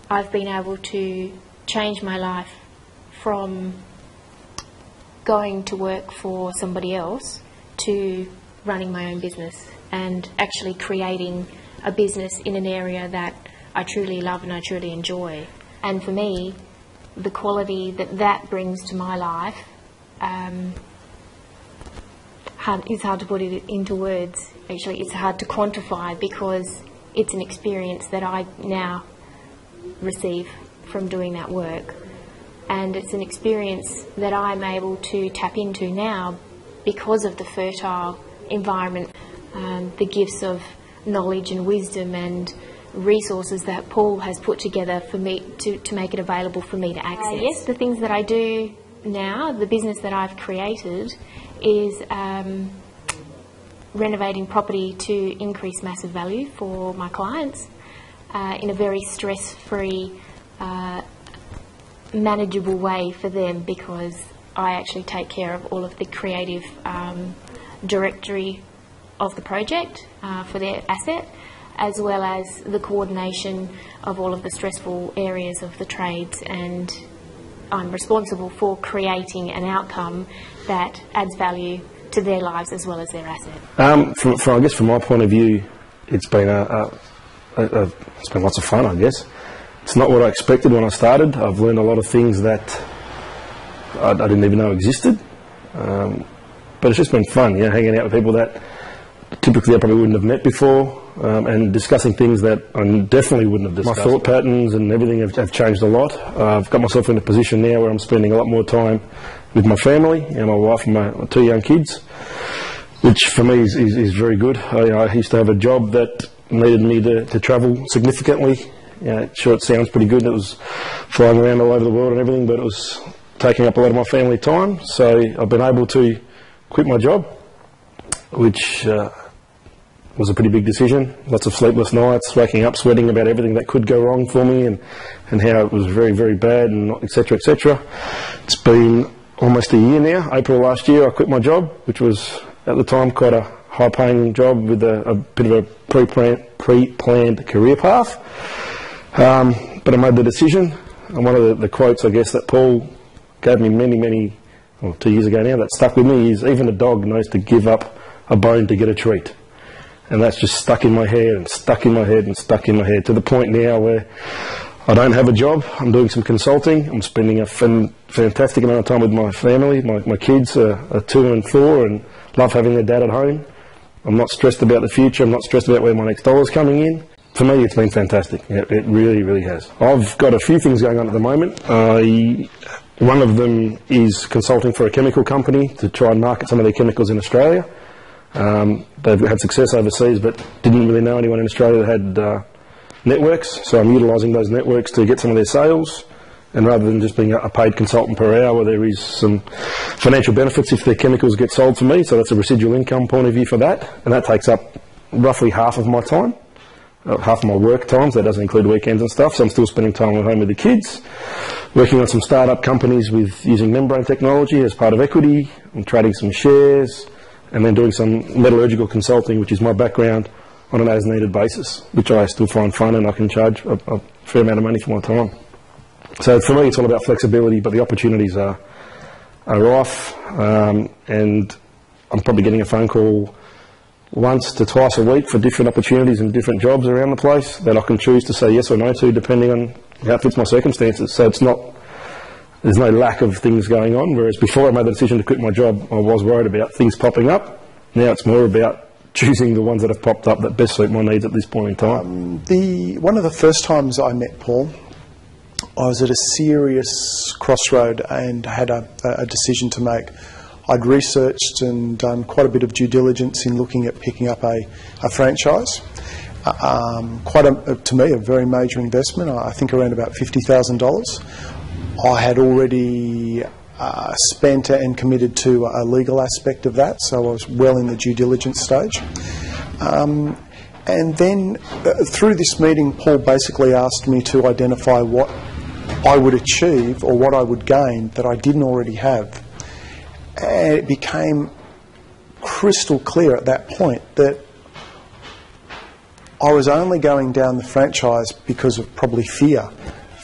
I've been able to change my life from going to work for somebody else to running my own business and actually creating a business in an area that I truly love and I truly enjoy. And for me, the quality that brings to my life it's hard to put it into words. Actually, it's hard to quantify because it's an experience that I now receive from doing that work. And it's an experience that I'm able to tap into now because of the fertile environment, the gifts of knowledge and wisdom and resources that Paul has put together for me to make it available for me to access. Yes, the things that I do now, the business that I've created is renovating property to increase massive value for my clients in a very stress-free, manageable way for them, because I actually take care of all of the creative directory of the project for their asset, as well as the coordination of all of the stressful areas of the trades, and I'm responsible for creating an outcome that adds value to their lives as well as their asset. I guess from my point of view, it's been it's been lots of fun, I guess. It's not what I expected when I started. I've learned a lot of things that I didn't even know existed. But it's just been fun, hanging out with people that typically I probably wouldn't have met before, and discussing things that I definitely wouldn't have discussed. My thought patterns and everything have changed a lot. I've got myself in a position now where I'm spending a lot more time with my family, my wife and my 2 young kids, which for me is very good. I used to have a job that needed me to travel significantly. Sure, it sounds pretty good. It was flying around all over the world and everything, but it was taking up a lot of my family time. So I've been able to quit my job, which was a pretty big decision. Lots of sleepless nights, waking up sweating about everything that could go wrong for me and how it was very, very bad, and etc., etc. It's been almost a year now. April last year I quit my job, which was at the time quite a high-paying job with a bit of a pre-planned career path. But I made the decision, and one of the quotes, I guess, that Paul gave me 2 years ago now, that stuck with me, is even a dog knows to give up a bone to get a treat. And that's just stuck in my head and stuck in my head and stuck in my head, to the point now where I don't have a job. I'm doing some consulting. I'm spending a fantastic amount of time with my family. My kids are 2 and 4 and love having their dad at home. I'm not stressed about the future. I'm not stressed about where my next dollar's coming in. For me, it's been fantastic. It really, really has. I've got a few things going on at the moment. One of them is consulting for a chemical company to try and market some of their chemicals in Australia. They've had success overseas, but didn't really know anyone in Australia that had networks, so I'm utilising those networks to get some of their sales. And rather than just being a paid consultant per hour, there is some financial benefits if their chemicals get sold to me, so that's a residual income point of view for that, and that takes up roughly half of my time. Half of my work time, so that doesn't include weekends and stuff, so I'm still spending time at home with the kids, working on some startup companies with using membrane technology as part of equity. I'm trading some shares, and then doing some metallurgical consulting, which is my background, on an as-needed basis, which I still find fun, and I can charge a fair amount of money for my time. So for me, it's all about flexibility, but the opportunities are rife, and I'm probably getting a phone call once to twice a week for different opportunities and different jobs around the place that I can choose to say yes or no to, depending on how it fits my circumstances. So there's no lack of things going on, whereas before I made the decision to quit my job, I was worried about things popping up. Now it's more about choosing the ones that have popped up that best suit my needs at this point in time. One of the first times I met Paul, I was at a serious crossroad and had a decision to make. I'd researched and done quite a bit of due diligence in looking at picking up a franchise. To me, a very major investment, I think around about $50,000. I had already spent and committed to a legal aspect of that, so I was well in the due diligence stage. And then through this meeting, Paul basically asked me to identify what I would achieve or what I would gain that I didn't already have. And it became crystal clear at that point that I was only going down the franchise because of probably fear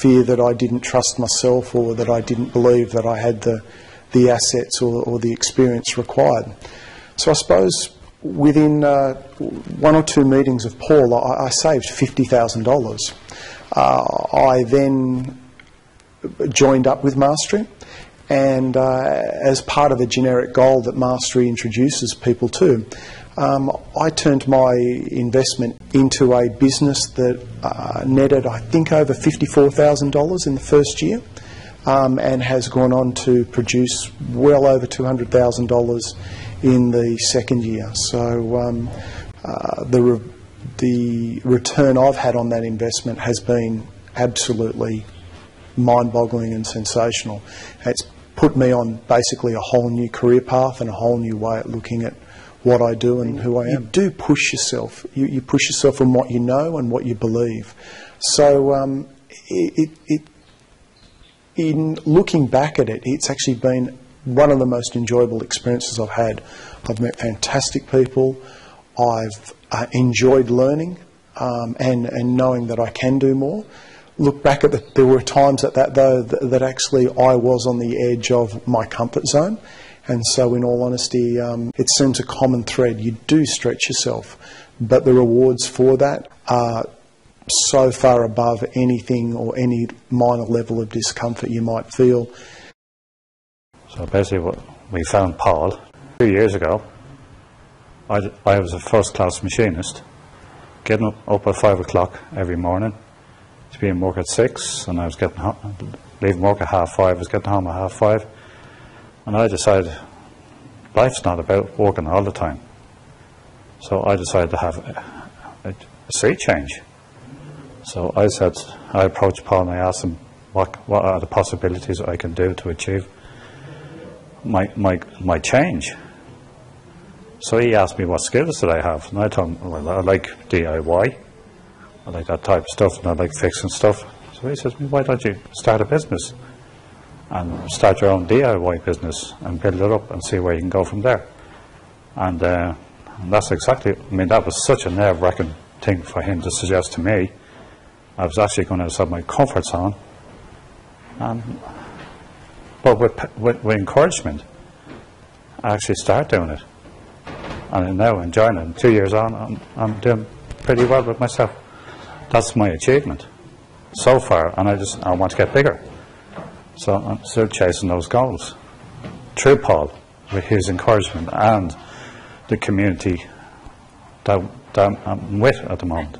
fear that I didn't trust myself, or that I didn't believe that I had the assets or the experience required. So I suppose within 1 or 2 meetings of Paul, I saved $50,000. I then joined up with Mastery, and as part of a generic goal that Mastery introduces people to, I turned my investment into a business that netted, I think, over $54,000 in the first year, and has gone on to produce well over $200,000 in the second year. So the return I've had on that investment has been absolutely mind-boggling and sensational. It's put me on basically a whole new career path and a whole new way at looking at what I do and who I am. You do push yourself. You push yourself from what you know and what you believe. So in looking back at it, it's actually been one of the most enjoyable experiences I've had. I've met fantastic people. I've enjoyed learning and knowing that I can do more. Look back at there were times at that, though, that actually I was on the edge of my comfort zone. And so, in all honesty, it seems a common thread. You do stretch yourself, but the rewards for that are so far above anything or any minor level of discomfort you might feel. So basically we found Paul 2 years ago. I was a first-class machinist, getting up at 5 o'clock every morning to be in work at 6, and I was leaving work at 5:30, I was getting home at 5:30. And I decided life's not about working all the time. So I decided to have a sea change. So I approached Paul and I asked him what are the possibilities I can do to achieve my change. So he asked me what skills did I have, and I told him, well, I like DIY, I like that type of stuff, and I like fixing stuff. So he says, why don't you start a business and start your own DIY business and build it up and see where you can go from there. And that's exactly, that was such a nerve-wracking thing for him to suggest to me. I was actually going outside my comfort zone, but with encouragement, I actually started doing it. And I'm now enjoying it. And 2 years on, I'm doing pretty well with myself. That's my achievement so far, and I want to get bigger. So I'm still chasing those goals through Paul, with his encouragement and the community that I'm with at the moment.